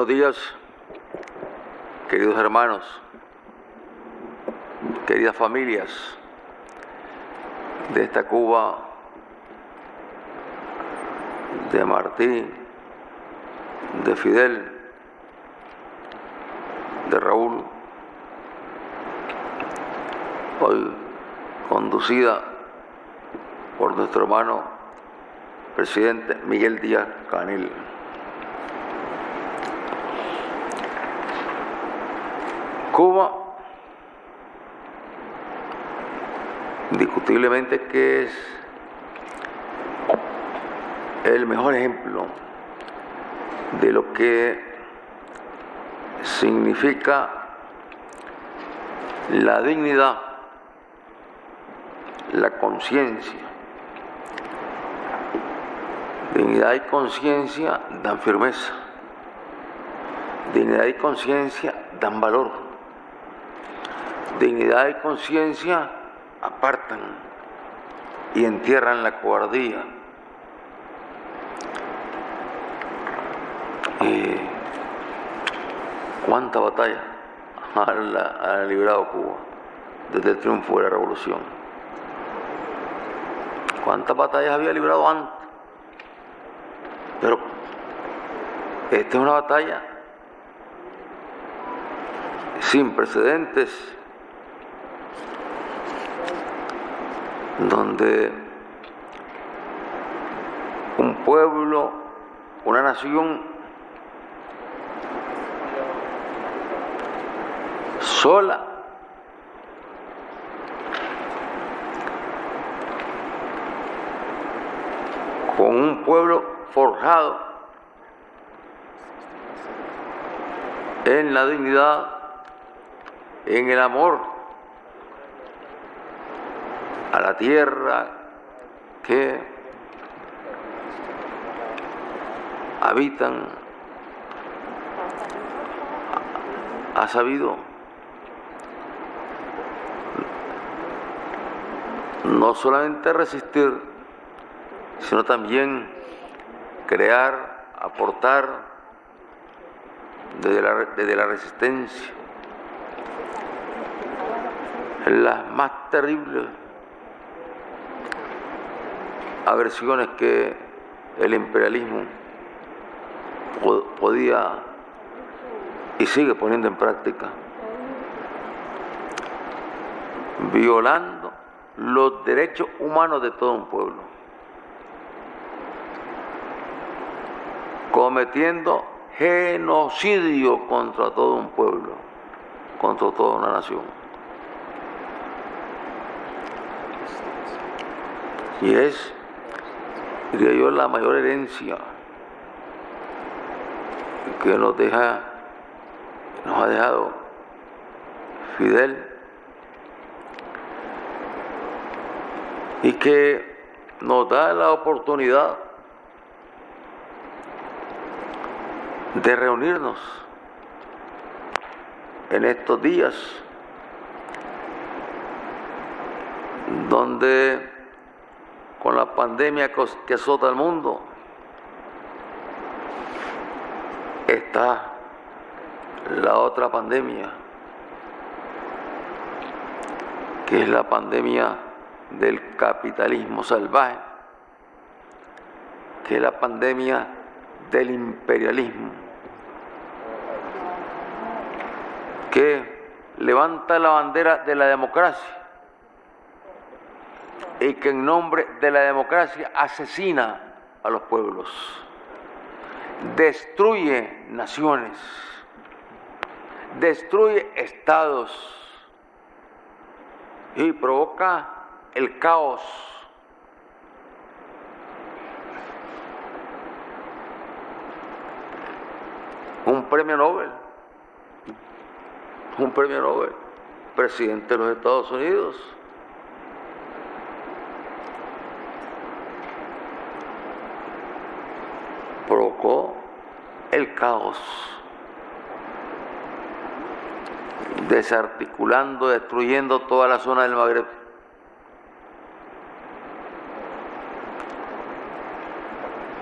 días, queridos hermanos, queridas familias de esta Cuba de Martí, de Fidel, de Raúl, hoy conducida por nuestro hermano presidente Miguel Díaz-Canel. Cuba, indiscutiblemente que es el mejor ejemplo de lo que significa la dignidad, la conciencia. Dignidad y conciencia dan firmeza. Dignidad y conciencia dan valor. Dignidad y conciencia apartan y entierran la cobardía. ¿Cuánta batalla ha librado Cuba desde el triunfo de la revolución? ¿Cuántas batallas había librado antes? Pero esta es una batalla sin precedentes, donde un pueblo, una nación sola con un pueblo forjado en la dignidad, en el amor a la tierra que habitan, ha sabido no solamente resistir, sino también crear, aportar desde la resistencia las más terribles agresiones que el imperialismo podía y sigue poniendo en práctica, violando los derechos humanos de todo un pueblo, cometiendo genocidio contra todo un pueblo, contra toda una nación. Y es, diría yo, la mayor herencia que nos ha dejado Fidel, y que nos da la oportunidad de reunirnos en estos días donde con la pandemia que azota al mundo está la otra pandemia, que es la pandemia del capitalismo salvaje, que es la pandemia del imperialismo, que levanta la bandera de la democracia y que en nombre de la democracia asesina a los pueblos, destruye naciones, destruye estados y provoca el caos. Un premio Nobel, presidente de los Estados Unidos, provocó el caos, desarticulando, destruyendo toda la zona del Magreb.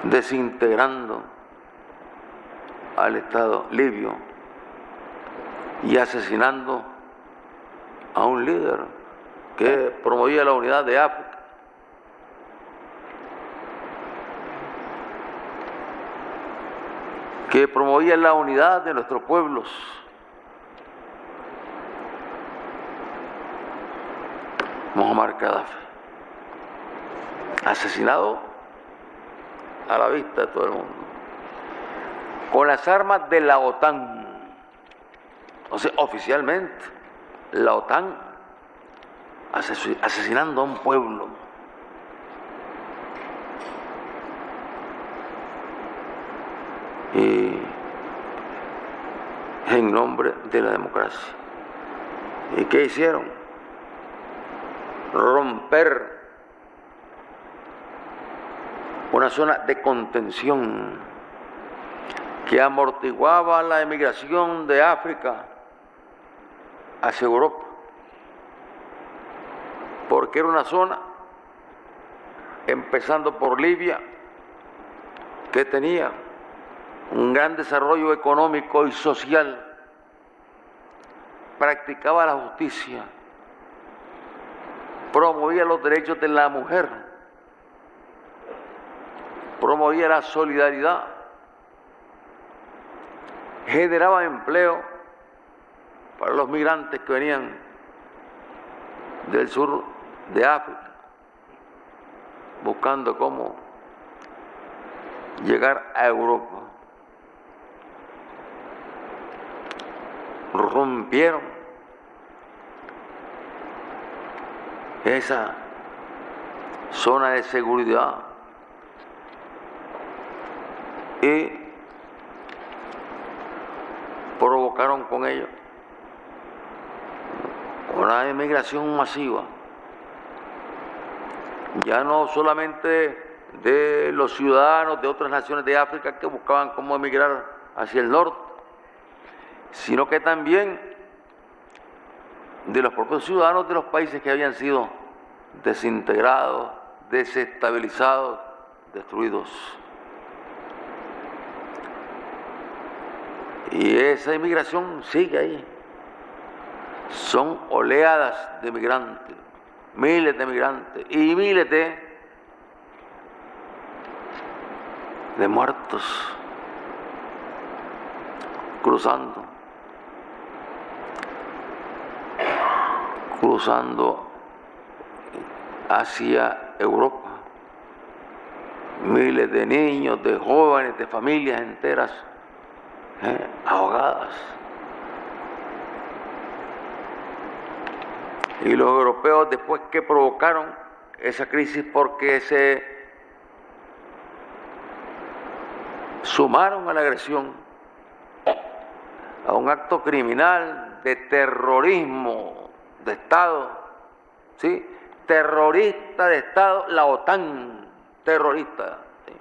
Desintegrando al Estado libio y asesinando a un líder que promovía la unidad de África. Que promovía la unidad de nuestros pueblos. Muammar Gaddafi, asesinado a la vista de todo el mundo, con las armas de la OTAN. O sea, oficialmente, la OTAN asesinando a un pueblo. Y en nombre de la democracia. ¿Y qué hicieron? Romper una zona de contención que amortiguaba la emigración de África hacia Europa, porque era una zona, empezando por Libia, que tenía un gran desarrollo económico y social, practicaba la justicia, promovía los derechos de la mujer, promovía la solidaridad, generaba empleo para los migrantes que venían del sur de África, buscando cómo llegar a Europa. Rompieron esa zona de seguridad y provocaron con ello una emigración masiva, ya no solamente de los ciudadanos de otras naciones de África que buscaban cómo emigrar hacia el norte, sino que también de los propios ciudadanos de los países que habían sido desintegrados, desestabilizados, destruidos. Y esa inmigración sigue ahí. Son oleadas de migrantes, miles de migrantes y miles de muertos cruzando hacia Europa. Miles de niños, de jóvenes, de familias enteras ahogadas. Y los europeos, después que provocaron esa crisis porque se sumaron a la agresión, a un acto criminal de terrorismo de Estado, ¿sí? Terrorista de Estado, la OTAN, terrorista, ¿sí?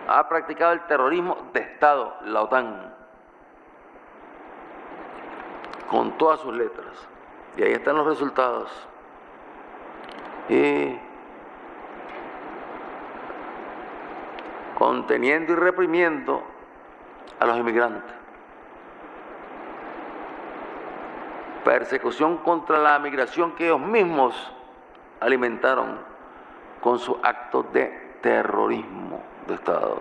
Ha practicado el terrorismo de Estado, la OTAN, con todas sus letras. Y ahí están los resultados. Y conteniendo y reprimiendo a los inmigrantes. Persecución contra la migración que ellos mismos alimentaron con sus actos de terrorismo de Estado.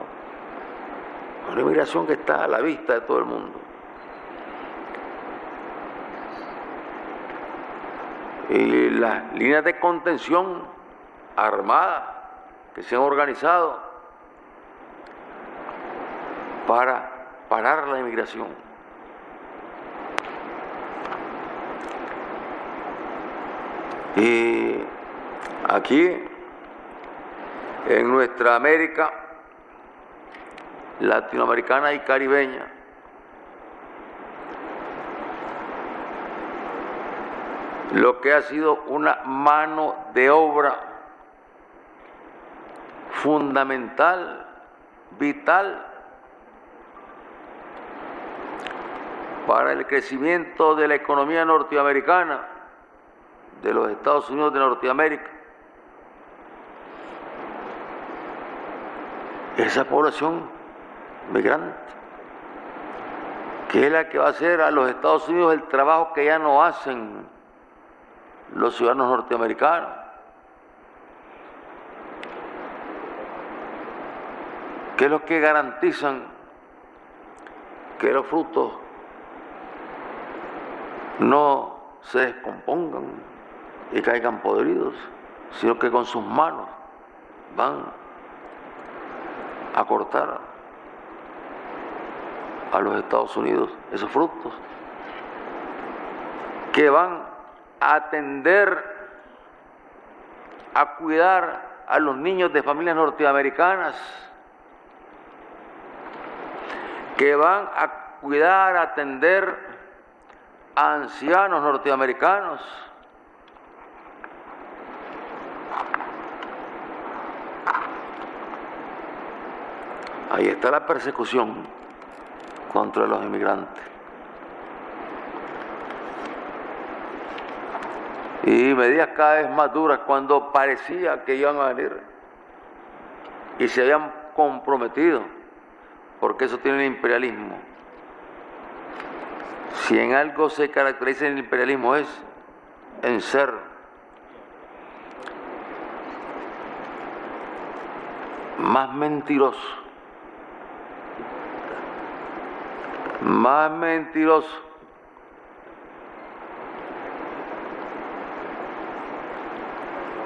Una inmigración que está a la vista de todo el mundo. Y las líneas de contención armadas que se han organizado para parar la inmigración. Y aquí, en nuestra América latinoamericana y caribeña, lo que ha sido una mano de obra fundamental, vital, para el crecimiento de la economía norteamericana, de los Estados Unidos de Norteamérica. Esa población migrante, que es la que va a hacer a los Estados Unidos el trabajo que ya no hacen los ciudadanos norteamericanos. Que es los que garantizan que los frutos no se descompongan y caigan podridos, sino que con sus manos van a cortar a los Estados Unidos esos frutos, que van a atender, a cuidar a los niños de familias norteamericanas, que van a cuidar, a atender a ancianos norteamericanos, ahí está la persecución contra los inmigrantes. Y medidas cada vez más duras cuando parecía que iban a venir y se habían comprometido, porque eso tiene el imperialismo. Si en algo se caracteriza el imperialismo es en ser más mentiroso,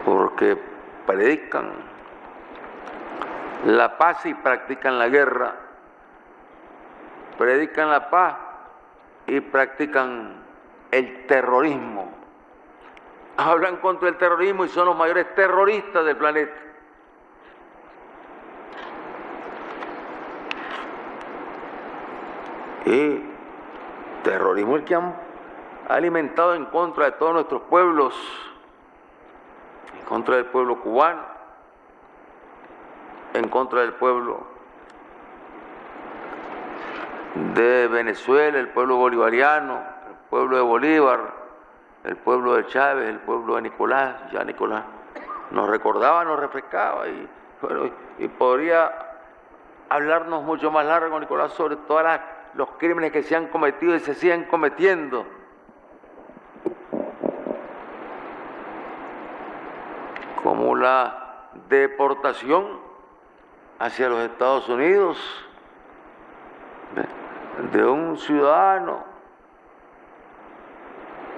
porque predican la paz y practican la guerra, predican la paz y practican el terrorismo. Hablan contra el terrorismo y son los mayores terroristas del planeta. Y terrorismo el que han alimentado en contra de todos nuestros pueblos, en contra del pueblo cubano, en contra del pueblo de Venezuela, el pueblo bolivariano, el pueblo de Bolívar, el pueblo de Chávez, el pueblo de Nicolás. Ya Nicolás nos recordaba, nos refrescaba y, bueno, y podría hablarnos mucho más largo, Nicolás, sobre todos los crímenes que se han cometido y se siguen cometiendo. Como la deportación hacia los Estados Unidos de un ciudadano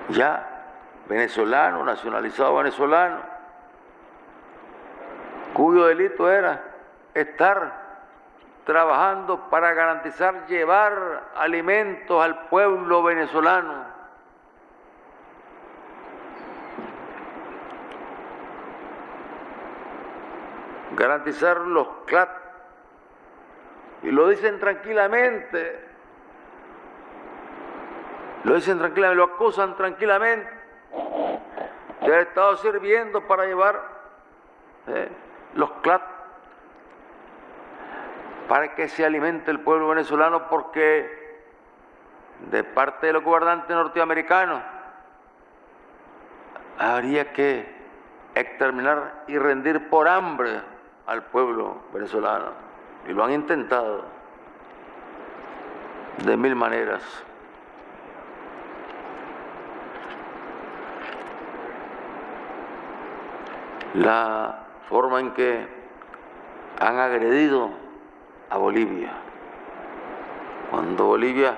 ya venezolano, nacionalizado venezolano, cuyo delito era estar trabajando para garantizar llevar alimentos al pueblo venezolano. Garantizar los CLAT. Y lo dicen tranquilamente. Lo acusan tranquilamente de haber estado sirviendo para llevar los CLAT para que se alimente el pueblo venezolano, porque de parte de los gobernantes norteamericanos habría que exterminar y rendir por hambre al pueblo venezolano, y lo han intentado de mil maneras. La forma en que han agredido a Bolivia, cuando Bolivia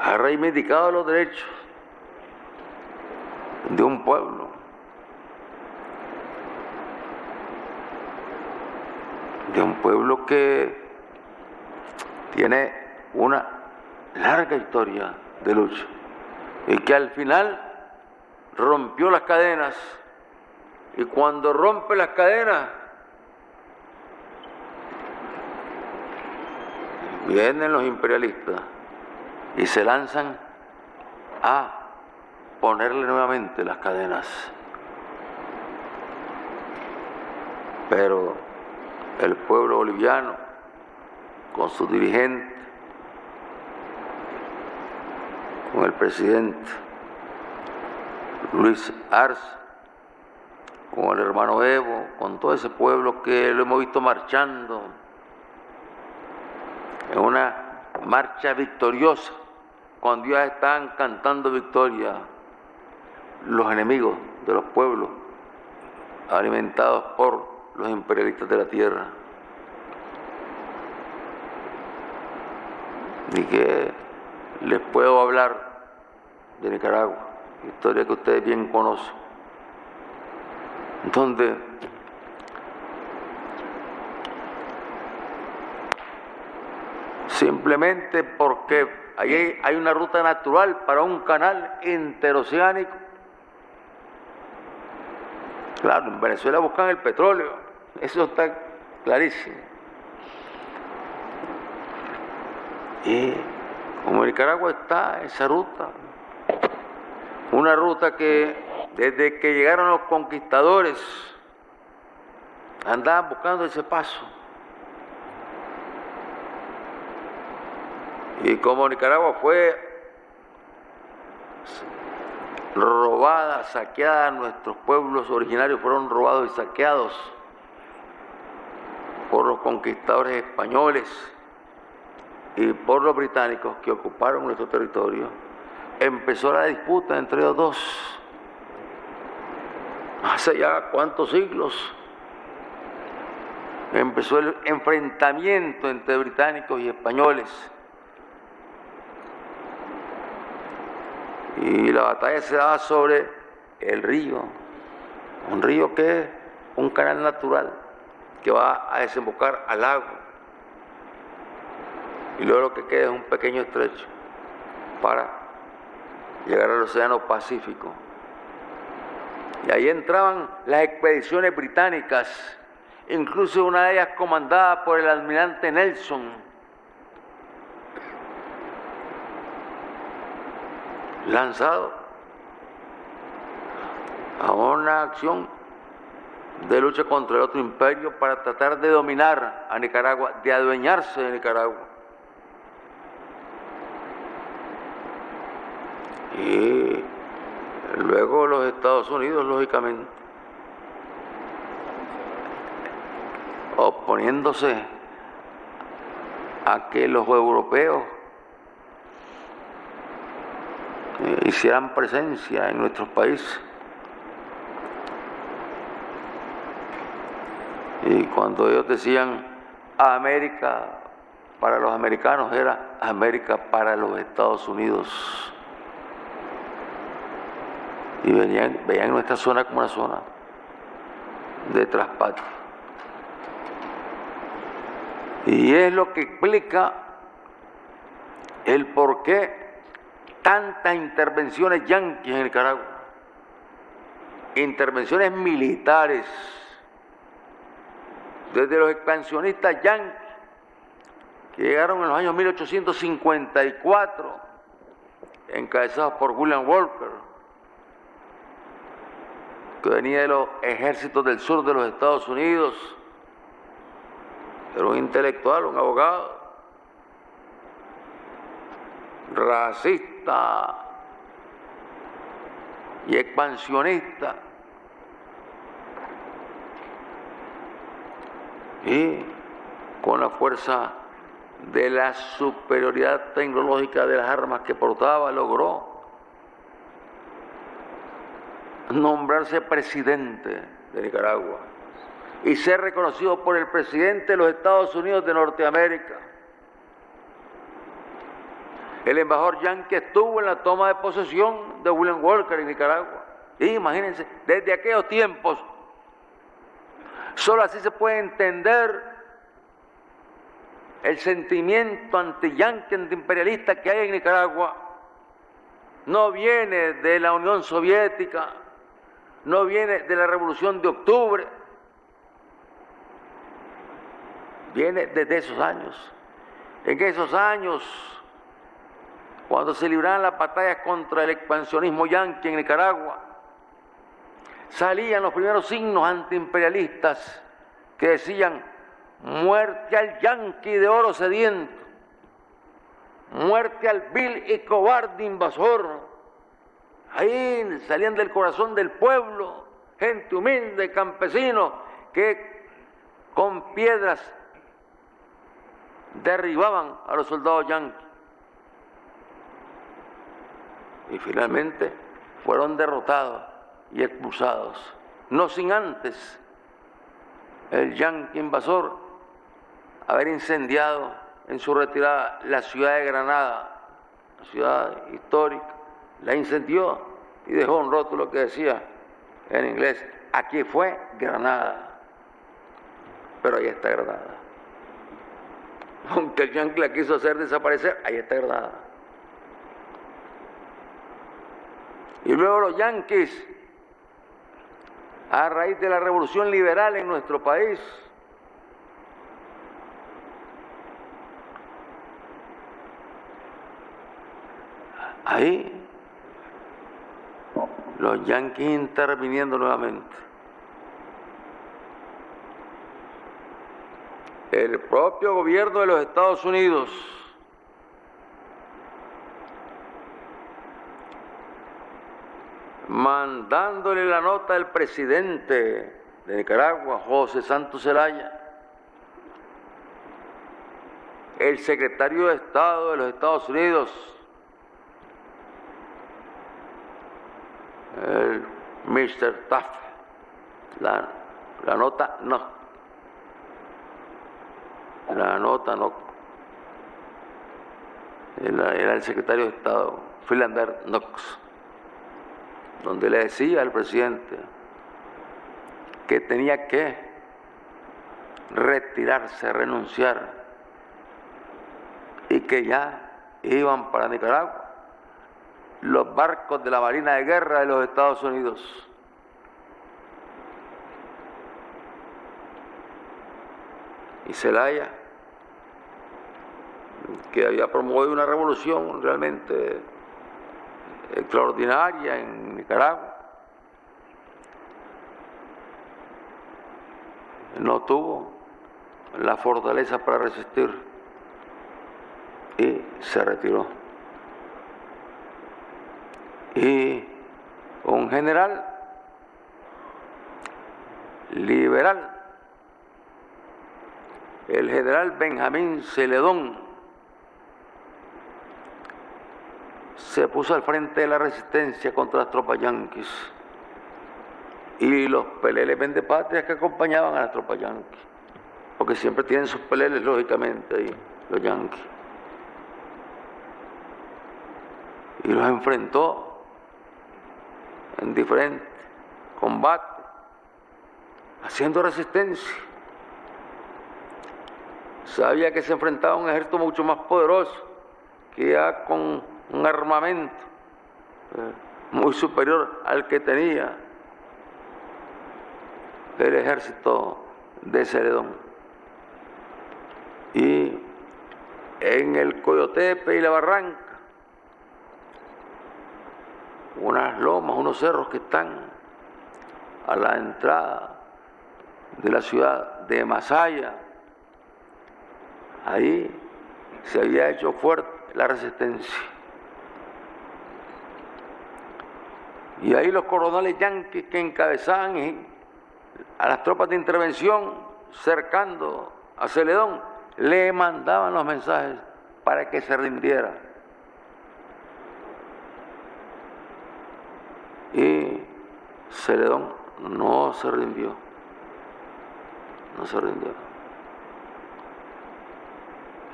ha reivindicado los derechos de un pueblo, que tiene una larga historia de lucha y que al final rompió las cadenas. Y cuando rompe las cadenas, vienen los imperialistas y se lanzan a ponerle nuevamente las cadenas. Pero el pueblo boliviano, con sus dirigentes, con el presidente Luis Arce, con el hermano Evo, con todo ese pueblo que lo hemos visto marchando en una marcha victoriosa, cuando ya están cantando victoria los enemigos de los pueblos, alimentados por los imperialistas de la tierra. Y que les puedo hablar de Nicaragua, historia que ustedes bien conocen, donde simplemente porque ahí hay una ruta natural para un canal interoceánico. Claro, en Venezuela buscan el petróleo, eso está clarísimo. Y como Nicaragua está esa ruta, una ruta que desde que llegaron los conquistadores andaban buscando ese paso. Y como Nicaragua fue robada, saqueada, nuestros pueblos originarios fueron robados y saqueados por los conquistadores españoles y por los británicos que ocuparon nuestro territorio, empezó la disputa entre los dos. Hace ya cuántos siglos empezó el enfrentamiento entre británicos y españoles. Y la batalla se daba sobre el río, un río que es un canal natural que va a desembocar al lago. Y luego lo que queda es un pequeño estrecho para llegar al Océano Pacífico. Y ahí entraban las expediciones británicas, incluso una de ellas comandada por el almirante Nelson, lanzado a una acción de lucha contra el otro imperio para tratar de dominar a Nicaragua, de adueñarse de Nicaragua. Y luego los Estados Unidos, lógicamente, oponiéndose a que los europeos hicieran presencia en nuestros países. Y cuando ellos decían América para los americanos, era América para los Estados Unidos. Y veían nuestra zona como una zona de traspatio. Y es lo que explica el por qué tantas intervenciones yanquis en Nicaragua, intervenciones militares, desde los expansionistas yanquis, que llegaron en los años 1854, encabezados por William Walker, que venía de los ejércitos del sur de los Estados Unidos, era un intelectual, un abogado, racista y expansionista, y con la fuerza de la superioridad tecnológica de las armas que portaba, logró nombrarse presidente de Nicaragua y ser reconocido por el presidente de los Estados Unidos de Norteamérica. El embajador yanqui estuvo en la toma de posesión de William Walker en Nicaragua. Y imagínense, desde aquellos tiempos, solo así se puede entender el sentimiento anti-yanqui, anti-imperialista que hay en Nicaragua. No viene de la Unión Soviética, no viene de la Revolución de Octubre, viene desde esos años. En esos años, cuando se libraban las batallas contra el expansionismo yanqui en Nicaragua, salían los primeros signos antiimperialistas que decían: muerte al yanqui de oro sediento, muerte al vil y cobarde invasor. Ahí salían del corazón del pueblo, gente humilde, campesino, que con piedras derribaban a los soldados yanquis. Y finalmente fueron derrotados y expulsados, no sin antes el yanqui invasor haber incendiado en su retirada la ciudad de Granada, la ciudad histórica, la incendió y dejó un rótulo que decía en inglés: aquí fue Granada. Pero ahí está Granada. Aunque el yanqui la quiso hacer desaparecer, ahí está Granada. Y luego los yanquis, a raíz de la revolución liberal en nuestro país, ahí los yanquis interviniendo nuevamente. El propio gobierno de los Estados Unidos mandándole la nota al presidente de Nicaragua, José Santos Zelaya, el secretario de Estado de los Estados Unidos, el Mr. Taft, la nota no. La nota no. Era el secretario de Estado, Philander Knox, donde le decía al presidente que tenía que retirarse, renunciar, y que ya iban para Nicaragua los barcos de la Marina de Guerra de los Estados Unidos. Y Zelaya, que había promovido una revolución realmente extraordinaria en Nicaragua, no tuvo la fortaleza para resistir y se retiró. Y un general liberal, el general Benjamín Celedón, se puso al frente de la resistencia contra las tropas yanquis y los peleles vendepatrias que acompañaban a las tropas yanquis, porque siempre tienen sus peleles, lógicamente, ahí, los yanquis. Y los enfrentó en diferentes combates, haciendo resistencia. Sabía que se enfrentaba a un ejército mucho más poderoso, que ya con un armamento muy superior al que tenía el ejército de Celedón. Y en el Coyotepe y la Barranca, unas lomas, unos cerros que están a la entrada de la ciudad de Masaya, ahí se había hecho fuerte la resistencia. Y ahí los coroneles yanquis que encabezaban a las tropas de intervención cercando a Celedón, le mandaban los mensajes para que se rindiera. Y Celedón no se rindió. No se rindió.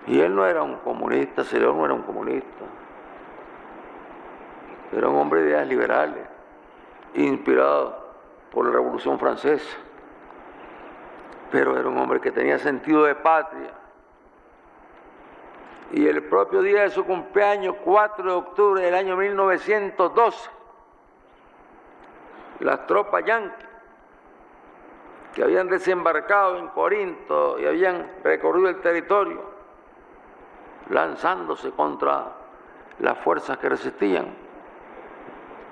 Y él no era un comunista, Celedón no era un comunista. Era un hombre de ideas liberales, inspirado por la Revolución Francesa. Pero era un hombre que tenía sentido de patria. Y el propio día de su cumpleaños, 4 de octubre del año 1912, las tropas yanquis que habían desembarcado en Corinto y habían recorrido el territorio, lanzándose contra las fuerzas que resistían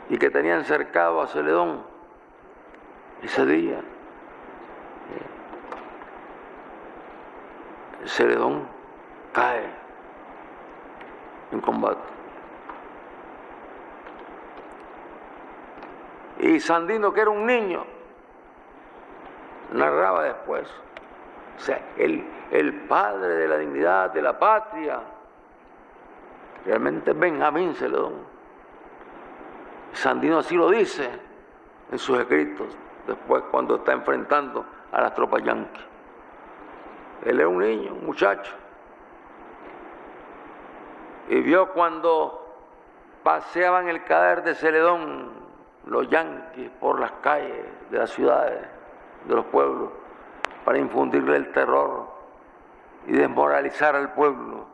y que tenían cercado a Celedón, ese día Celedón cae en combate. Y Sandino, que era un niño, narraba después O sea, el padre de la dignidad, de la patria, realmente es Benjamín Celedón. Sandino así lo dice en sus escritos, después cuando está enfrentando a las tropas yanquis. Él era un niño, un muchacho, y vio cuando paseaban el cadáver de Celedón los yanquis por las calles de las ciudades, de los pueblos, para infundirle el terror y desmoralizar al pueblo.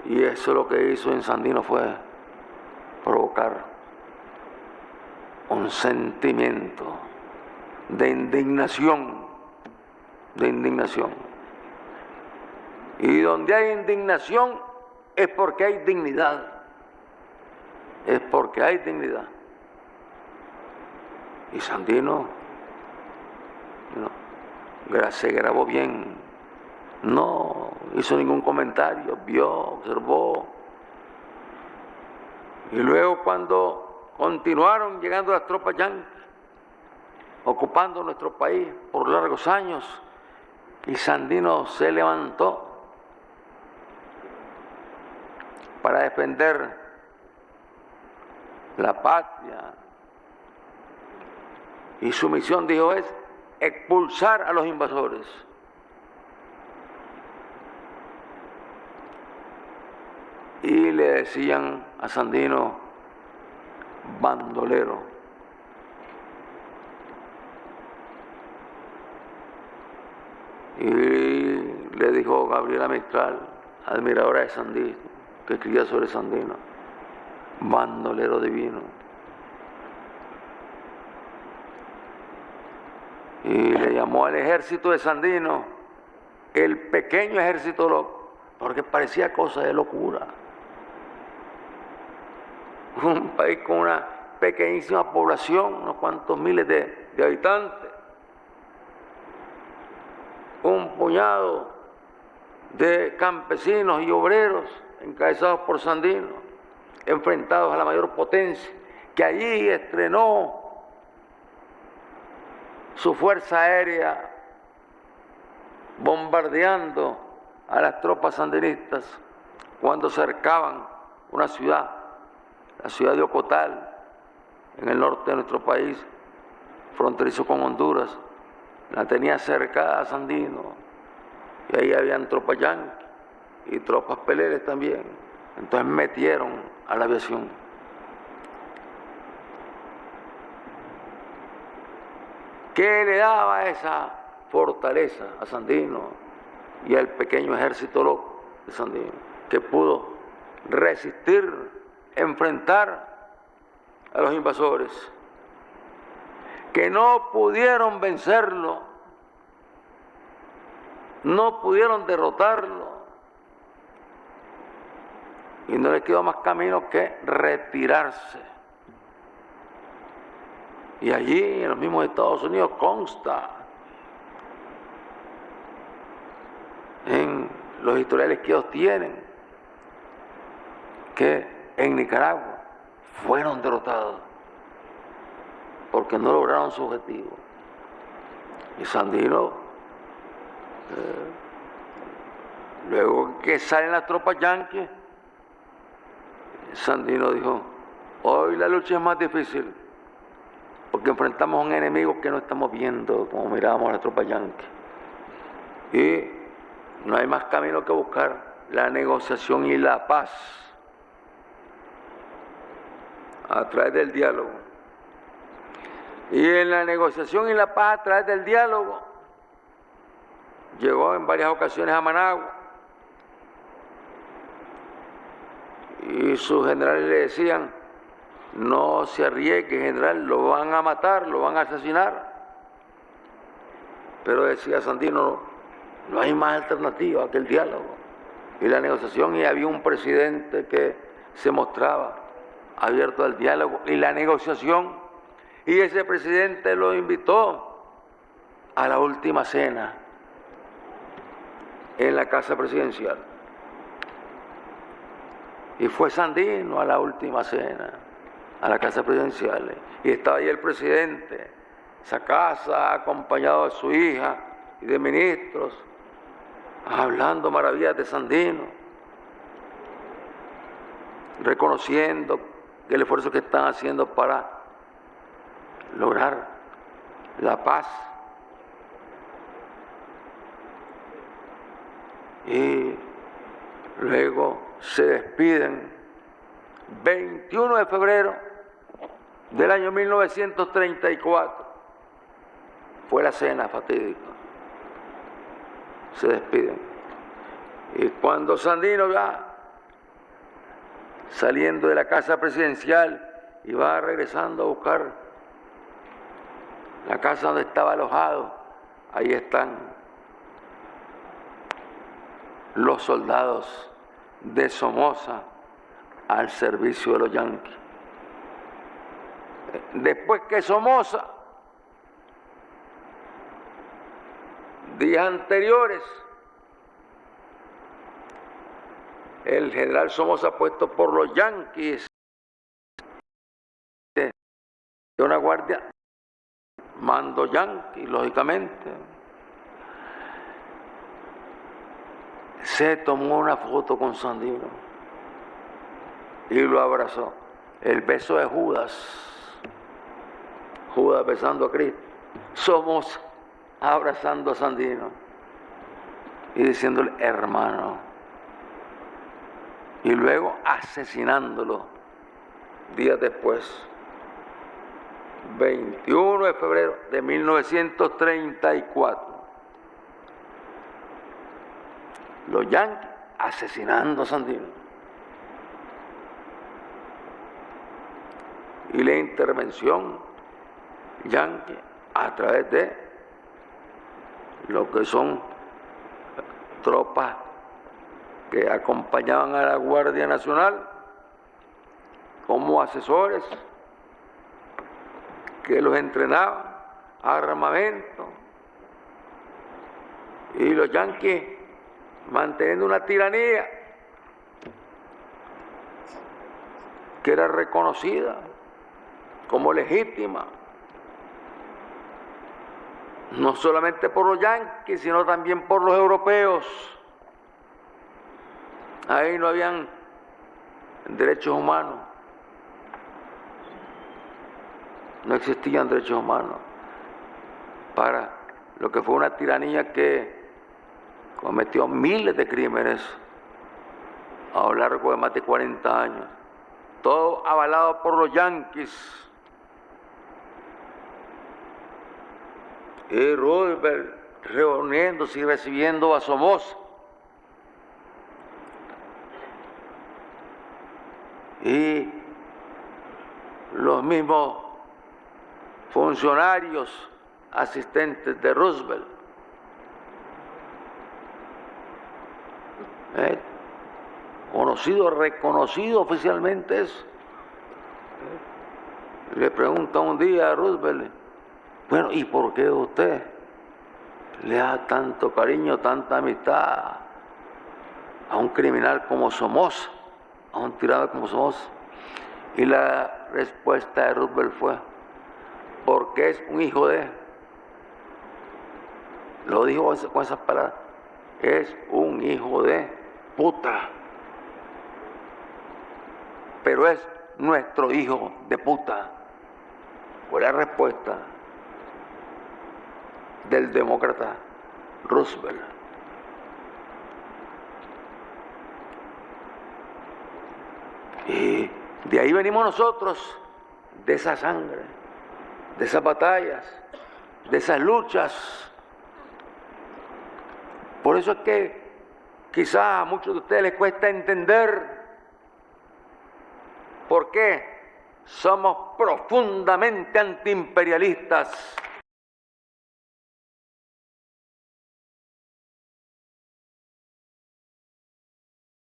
Y eso lo que hizo en Sandino fue provocar un sentimiento de indignación, Y donde hay indignación es porque hay dignidad, Y Sandino se grabó bien, no hizo ningún comentario, vio, observó. Y luego cuando continuaron llegando las tropas yanquis, ocupando nuestro país por largos años, y Sandino se levantó para defender la patria. Y su misión, dijo, es expulsar a los invasores. Y le decían a Sandino bandolero. Y le dijo Gabriela Mistral, admiradora de Sandino, que escribía sobre Sandino, bandolero divino. Y le llamó al ejército de Sandino el pequeño ejército loco, porque parecía cosa de locura. Un país con una pequeñísima población, unos cuantos miles de habitantes, un puñado de campesinos y obreros encabezados por Sandino, enfrentados a la mayor potencia, que allí estrenó su fuerza aérea bombardeando a las tropas sandinistas cuando cercaban una ciudad, la ciudad de Ocotal, en el norte de nuestro país, fronterizo con Honduras. La tenía cercada a Sandino, y ahí habían tropas yanquis y tropas peleles también. Entonces metieron a la aviación. ¿Qué le daba esa fortaleza a Sandino y al pequeño ejército loco de Sandino? Que pudo resistir, enfrentar a los invasores, que no pudieron vencerlo, no pudieron derrotarlo, y no le quedó más camino que retirarse. Y allí, en los mismos Estados Unidos, consta en los historiales que ellos tienen que en Nicaragua fueron derrotados porque no lograron su objetivo. Y Sandino, luego que salen las tropas yanquis, Sandino dijo, hoy la lucha es más difícil porque enfrentamos a un enemigo que no estamos viendo como mirábamos a las tropas yanquis. Y no hay más camino que buscar la negociación y la paz a través del diálogo. Y en la negociación y la paz a través del diálogo llegó en varias ocasiones a Managua, y sus generales le decían, no se arriesgue, general, lo van a matar, lo van a asesinar. Pero decía Sandino, no hay más alternativa que el diálogo y la negociación, y había un presidente que se mostraba abierto al diálogo y la negociación, y ese presidente lo invitó a la última cena en la casa presidencial. Y fue Sandino a la última cena, a la casa presidencial, y estaba ahí el presidente esa casa, acompañado de su hija y de ministros, hablando maravillas de Sandino, reconociendo el esfuerzo que están haciendo para lograr la paz. Y luego se despiden 21 de febrero del año 1934. Fue la cena fatídica. Se despiden. Y cuando Sandino va saliendo de la casa presidencial y va regresando a buscar la casa donde estaba alojado, ahí están los soldados de Somoza al servicio de los yanquis. Después que Somoza, días anteriores, el general Somoza, puesto por los yanquis de una guardia, mando yanqui, lógicamente, se tomó una foto con Sandino y lo abrazó. El beso de Judas, Judas besando a Cristo, Somoza abrazando a Sandino y diciéndole hermano, y luego asesinándolo días después, 21 de febrero de 1934. Los yanquis asesinando a Sandino. Y la intervención yanqui a través de lo que son tropas que acompañaban a la Guardia Nacional como asesores, que los entrenaban, armamento, y los yanquis manteniendo una tiranía que era reconocida como legítima, no solamente por los yanquis, sino también por los europeos. Ahí no habían derechos humanos, no existían derechos humanos para lo que fue una tiranía que cometió miles de crímenes a lo largo de más de 40 años, todo avalado por los yanquis. Y Roosevelt reuniéndose y recibiendo a Somoza. Y los mismos funcionarios asistentes de Roosevelt, conocido, reconocido oficialmente eso. Le pregunta un día a Roosevelt, bueno, ¿y por qué usted le da tanto cariño, tanta amistad a un criminal como Somoza, a un tirano como Somoza? Y la respuesta de Roosevelt fue, porque es un hijo de, lo dijo con esas palabras, es un hijo de puta, pero es nuestro hijo de puta. Fue la respuesta del demócrata Roosevelt. Y de ahí venimos nosotros, de esa sangre, de esas batallas, de esas luchas. Por eso es que quizá a muchos de ustedes les cuesta entender por qué somos profundamente antiimperialistas.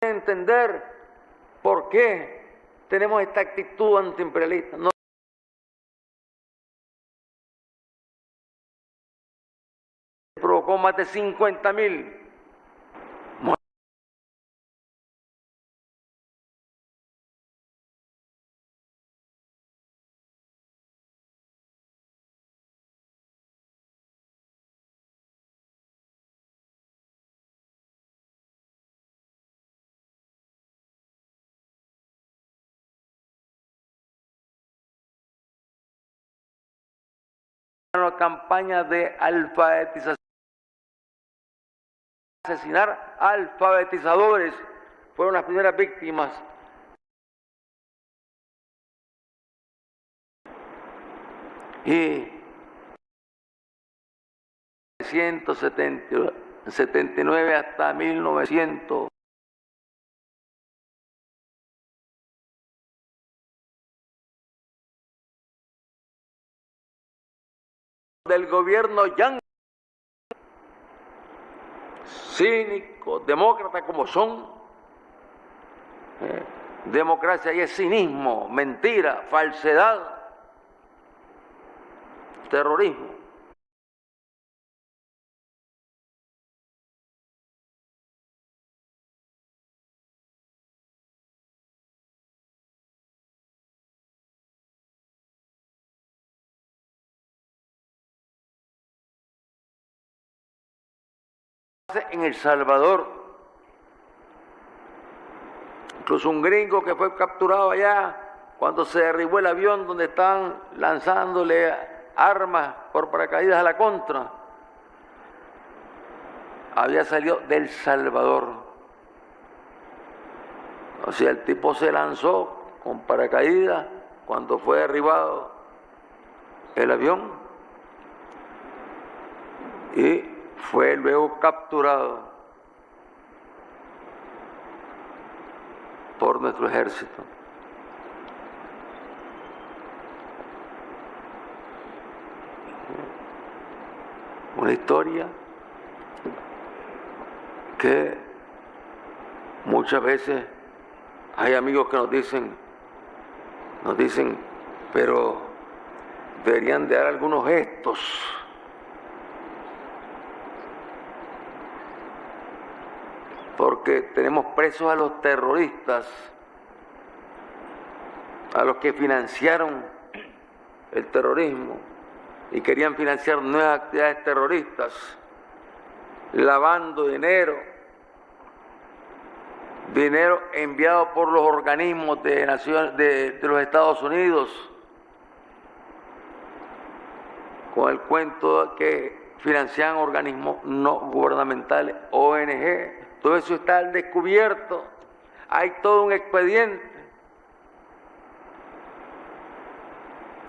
Entender por qué tenemos esta actitud antiimperialista. No provocó más de 50.000 una campaña de alfabetización, asesinar alfabetizadores, fueron las primeras víctimas. Y 1979 hasta 1900. Del gobierno Yang, cínicos, demócratas como son, democracia y es cinismo, mentira, falsedad, terrorismo. En El Salvador, incluso un gringo que fue capturado allá cuando se derribó el avión donde estaban lanzándole armas por paracaídas a la contra, había salido del Salvador. O sea, el tipo se lanzó con paracaídas cuando fue derribado el avión y fue luego capturado por nuestro ejército. Una historia que muchas veces hay amigos que nos dicen, pero deberían de dar algunos gestos. Porque tenemos presos a los terroristas, a los que financiaron el terrorismo y querían financiar nuevas actividades terroristas, lavando dinero enviado por los organismos de los Estados Unidos, con el cuento de que financian organismos no gubernamentales, ONG. Todo eso está al descubierto, hay todo un expediente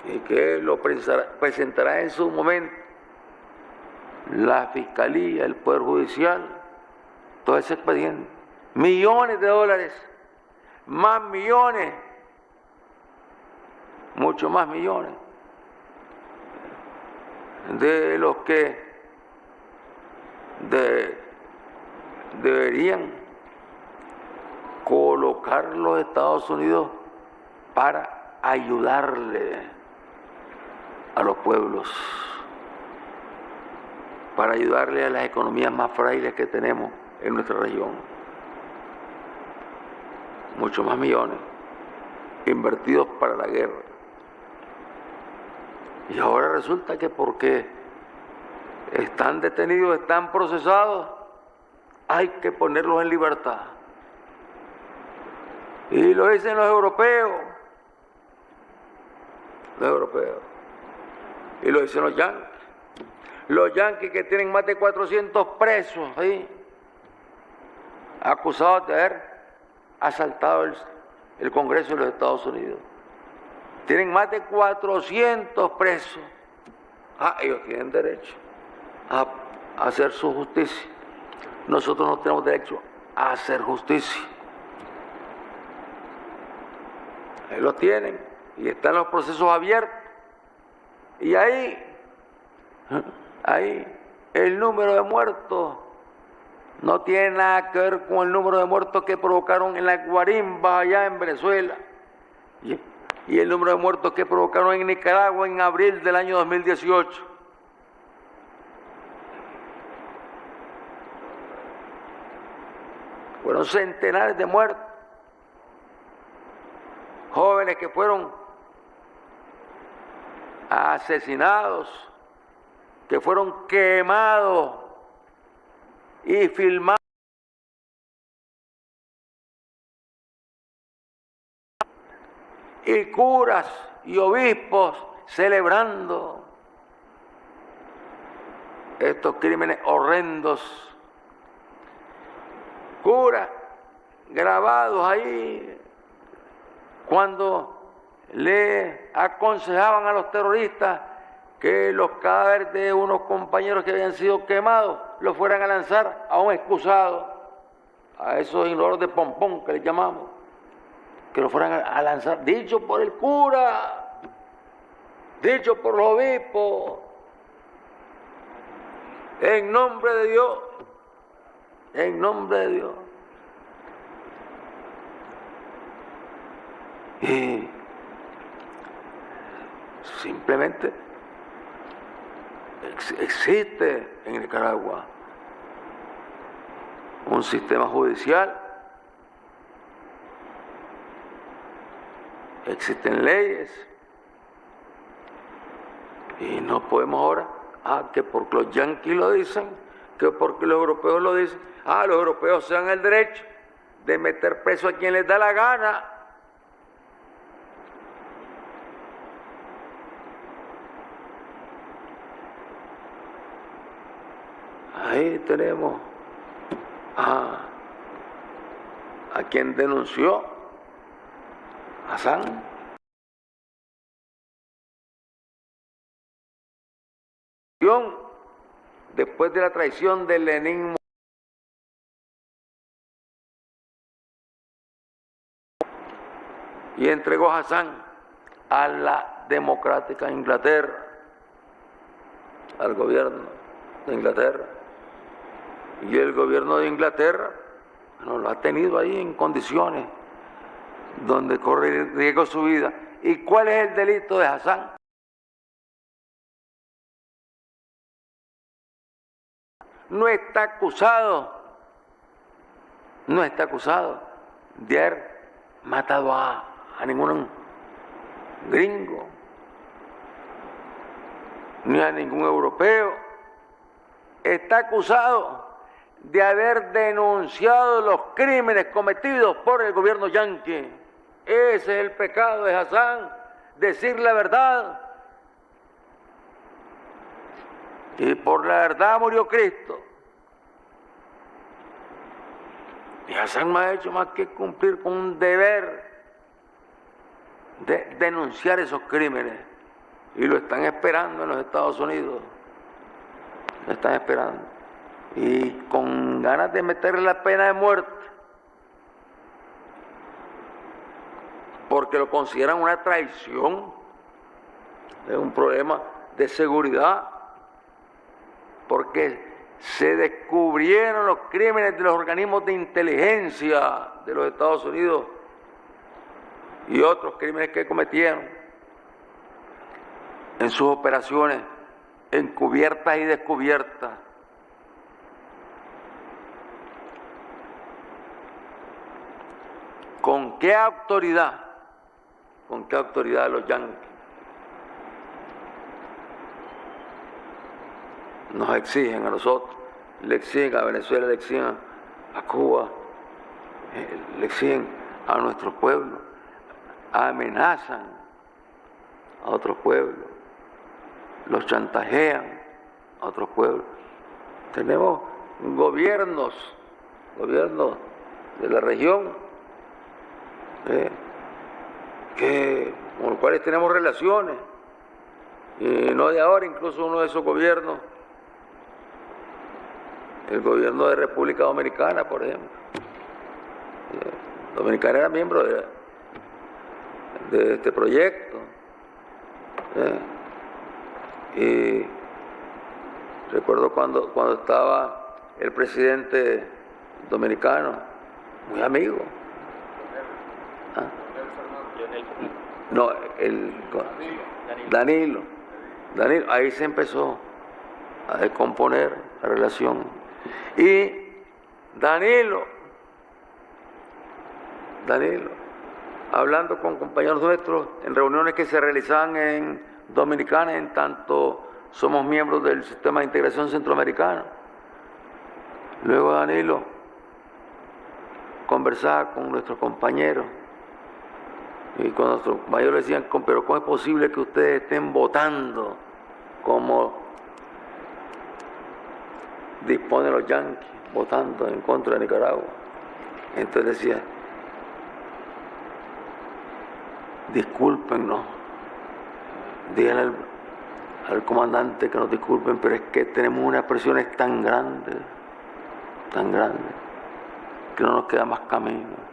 y que lo presentará en su momento la Fiscalía, el Poder Judicial, todo ese expediente. Millones de dólares, más millones, mucho más millones, de los que deberían colocar los Estados Unidos para ayudarle a los pueblos, para ayudarle a las economías más frágiles que tenemos en nuestra región. Muchos más millones invertidos para la guerra. Y ahora resulta que porque están detenidos, están procesados, hay que ponerlos en libertad. Y lo dicen los europeos. Y lo dicen los yanquis. Los yanquis que tienen más de 400 presos ahí, acusados de haber asaltado el Congreso de los Estados Unidos. Tienen más de 400 presos. Ellos tienen derecho a hacer su justicia. Nosotros no tenemos derecho a hacer justicia. Ahí lo tienen y están los procesos abiertos. Y ahí el número de muertos no tiene nada que ver con el número de muertos que provocaron en las guarimbas allá en Venezuela y el número de muertos que provocaron en Nicaragua en abril del año 2018. Fueron centenares de muertos, jóvenes que fueron asesinados, que fueron quemados y filmados. Y curas y obispos celebrando estos crímenes horrendos. Curas grabados ahí cuando le aconsejaban a los terroristas que los cadáveres de unos compañeros que habían sido quemados los fueran a lanzar a un excusado, a esos inodoros de pompón que les llamamos, que los fueran a lanzar, dicho por el cura, dicho por los obispos, en nombre de Dios, en nombre de Dios. Y simplemente existe en Nicaragua un sistema judicial, existen leyes, y no podemos ahora, que porque los yanquis lo dicen, que porque los europeos lo dicen, los europeos se dan el derecho de meter preso a quien les da la gana. Ahí tenemos a quien denunció, Hassan. Después de la traición de Lenin y entregó a Hassan a la democrática Inglaterra, al gobierno de Inglaterra. Y el gobierno de Inglaterra lo ha tenido ahí en condiciones donde corre riesgo su vida. ¿Y cuál es el delito de Hassan? No está acusado de haber matado a ningún gringo, ni a ningún europeo. Está acusado de haber denunciado los crímenes cometidos por el gobierno yanqui. Ese es el pecado de Hassan, decir la verdad. Y por la verdad murió Cristo. Y Hassan no ha hecho más que cumplir con un deber de denunciar esos crímenes. Y lo están esperando en los Estados Unidos. Lo están esperando. Y con ganas de meterle la pena de muerte. Porque lo consideran una traición. Es un problema de seguridad. Porque se descubrieron los crímenes de los organismos de inteligencia de los Estados Unidos y otros crímenes que cometieron en sus operaciones encubiertas y descubiertas. ¿Con qué autoridad? ¿Con qué autoridad los yanquis nos exigen a nosotros, le exigen a Venezuela, le exigen a Cuba, le exigen a nuestros pueblos, amenazan a otros pueblos, los chantajean a otros pueblos? Tenemos gobiernos de la región con los cuales tenemos relaciones, y no de ahora, incluso uno de esos gobiernos, el gobierno de República Dominicana, por ejemplo. Dominicana era miembro de este proyecto. Y recuerdo cuando estaba el presidente dominicano, muy amigo. No, Danilo, ahí se empezó a descomponer la relación. Y Danilo, hablando con compañeros nuestros en reuniones que se realizaban en Dominicana, en tanto somos miembros del Sistema de Integración Centroamericano, luego Danilo conversaba con nuestros compañeros, y con nuestros compañeros decían, pero ¿cómo es posible que ustedes estén votando como disponen los yanquis votando en contra de Nicaragua. Entonces decía, discúlpenos, díganle al comandante que nos disculpen, pero es que tenemos unas presiones tan grandes, que no nos queda más camino.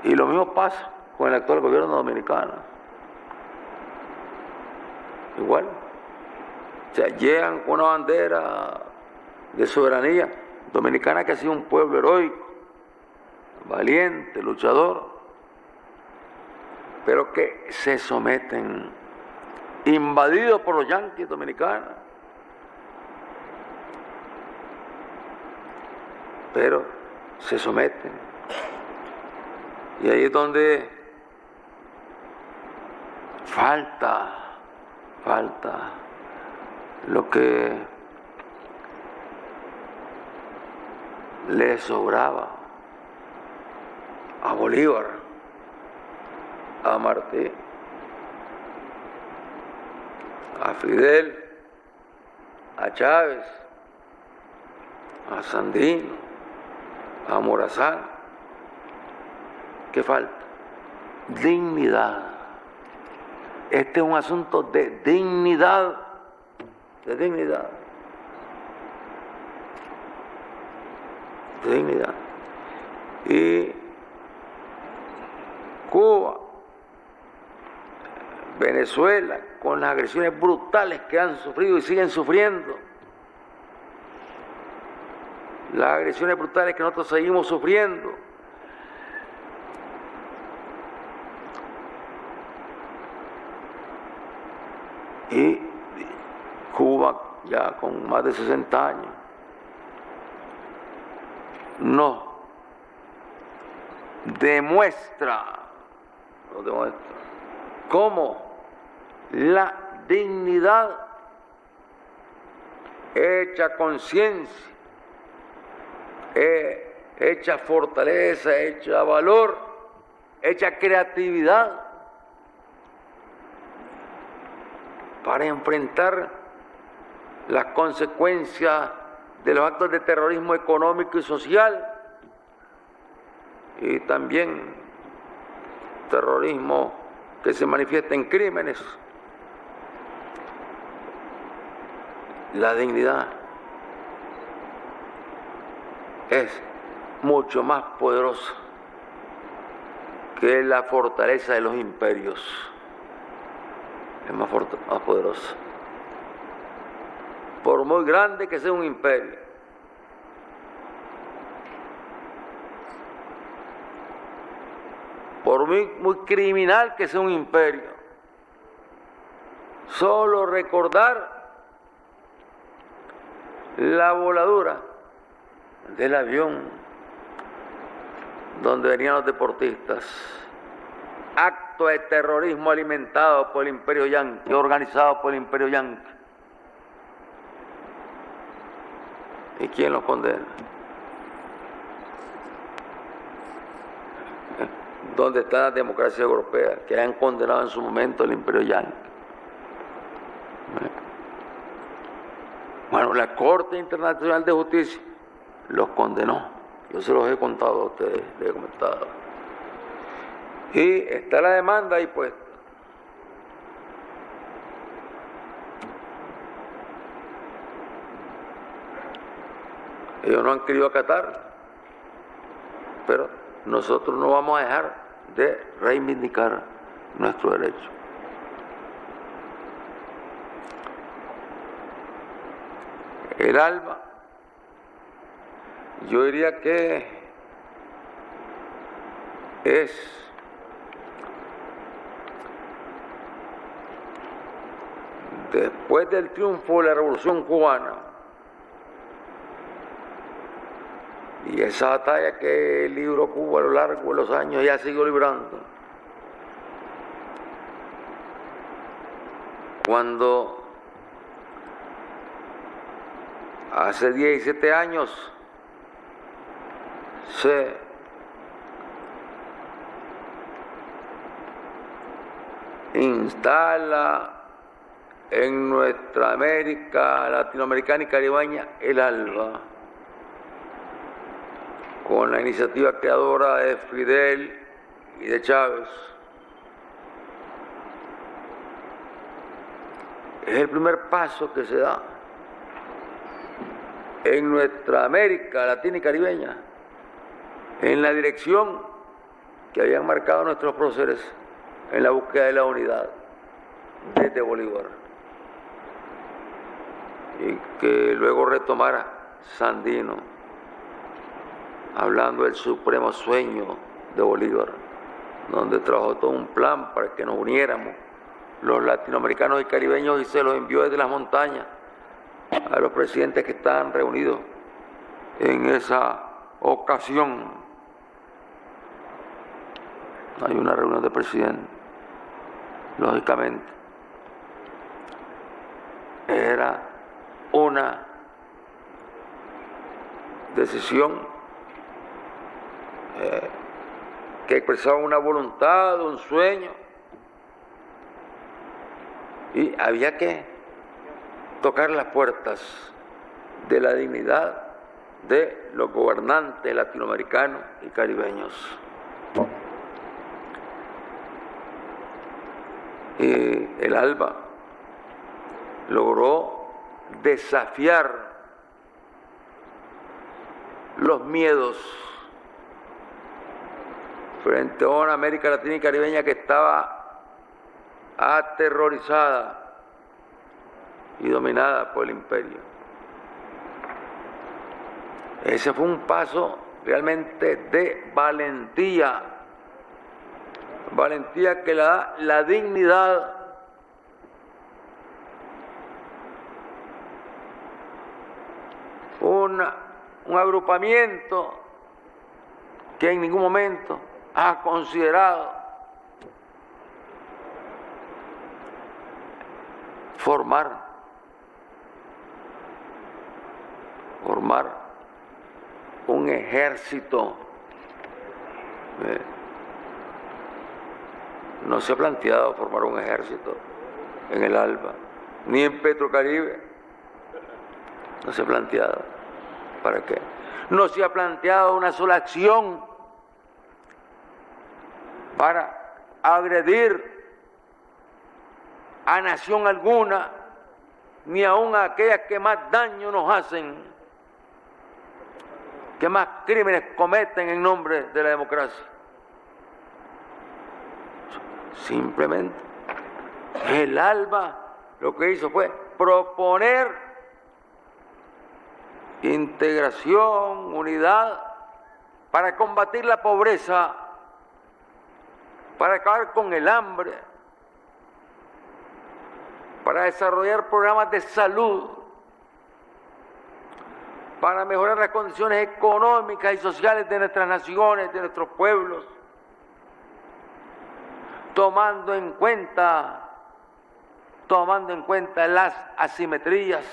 Y lo mismo pasa con el actual gobierno dominicano. Igual. O sea, llegan con una bandera de soberanía dominicana, que ha sido un pueblo heroico, valiente, luchador, pero que se someten, invadidos por los yanquis dominicanos. Pero se someten. Y ahí es donde falta lo que le sobraba a Bolívar, a Martí, a Fidel, a Chávez, a Sandino, a Morazán. ¿Qué falta? Dignidad. Este es un asunto de dignidad, de dignidad, de dignidad. Y Cuba, Venezuela, con las agresiones brutales que han sufrido y siguen sufriendo, las agresiones brutales que nosotros seguimos sufriendo, y Cuba, ya con más de 60 años, no demuestra cómo la dignidad hecha conciencia, hecha fortaleza, hecha valor, hecha creatividad, para enfrentar las consecuencias de los actos de terrorismo económico y social, y también terrorismo que se manifiesta en crímenes. La dignidad es mucho más poderosa que la fortaleza de los imperios. Es más poderosa. Por muy grande que sea un imperio, por muy criminal que sea un imperio, solo recordar la voladura del avión donde venían los deportistas, acto de terrorismo alimentado por el imperio yanqui, organizado por el imperio yanqui. ¿Y quién los condena? ¿Dónde está la democracia europea que han condenado en su momento el imperio yanqui? Bueno, la Corte Internacional de Justicia los condenó. Yo se los he contado a ustedes, les he comentado. Y está la demanda ahí puesta. Ellos no han querido acatar, pero nosotros no vamos a dejar de reivindicar nuestro derecho. El alma, yo diría que es después del triunfo de la Revolución Cubana y esa batalla que libró Cuba a lo largo de los años, ya siguió librando. Cuando hace 17 años se instala en nuestra América latinoamericana y caribeña, el ALBA, con la iniciativa creadora de Fidel y de Chávez. Es el primer paso que se da en nuestra América latina y caribeña, en la dirección que habían marcado nuestros próceres en la búsqueda de la unidad desde Bolívar, y que luego retomara Sandino, hablando del supremo sueño de Bolívar, donde trabajó todo un plan para que nos uniéramos los latinoamericanos y caribeños, y se los envió desde las montañas a los presidentes que estaban reunidos en esa ocasión. Hay una reunión de presidentes, lógicamente. Era una decisión que expresaba una voluntad, un sueño, y había que tocar las puertas de la dignidad de los gobernantes latinoamericanos y caribeños. Y el ALBA logró desafiar los miedos frente a una América Latina y Caribeña que estaba aterrorizada y dominada por el imperio. Ese fue un paso realmente de valentía, valentía que le da la dignidad un agrupamiento que en ningún momento ha considerado formar un ejército. No se ha planteado formar un ejército en el ALBA, ni en Petrocaribe. No se ha planteado. ¿Para qué? No se ha planteado una sola acción para agredir a nación alguna, ni aun a aquellas que más daño nos hacen, que más crímenes cometen en nombre de la democracia. Simplemente el ALBA lo que hizo fue proponer integración, unidad, para combatir la pobreza, para acabar con el hambre, para desarrollar programas de salud, para mejorar las condiciones económicas y sociales de nuestras naciones, de nuestros pueblos, tomando en cuenta las asimetrías.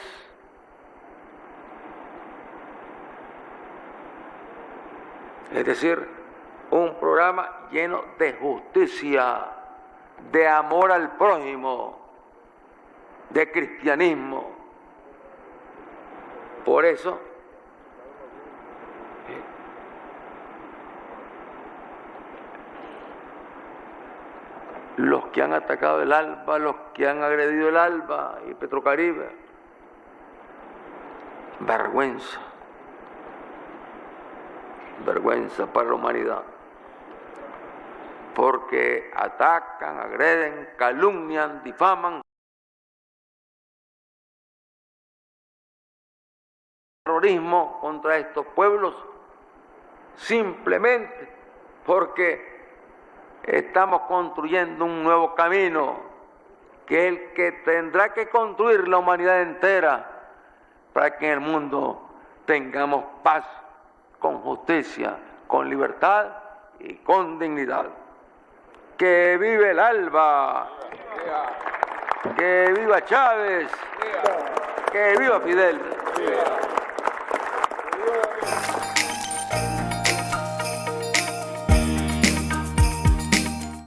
Es decir, un programa lleno de justicia, de amor al prójimo, de cristianismo. Por eso, los que han atacado el ALBA, los que han agredido el ALBA y Petrocaribe, vergüenza para la humanidad, porque atacan, agreden, calumnian, difaman, terrorismo contra estos pueblos, simplemente porque estamos construyendo un nuevo camino, que es el que tendrá que construir la humanidad entera para que en el mundo tengamos paz, con justicia, con libertad y con dignidad. ¡Que vive el ALBA! ¡Que viva Chávez! ¡Que viva Fidel!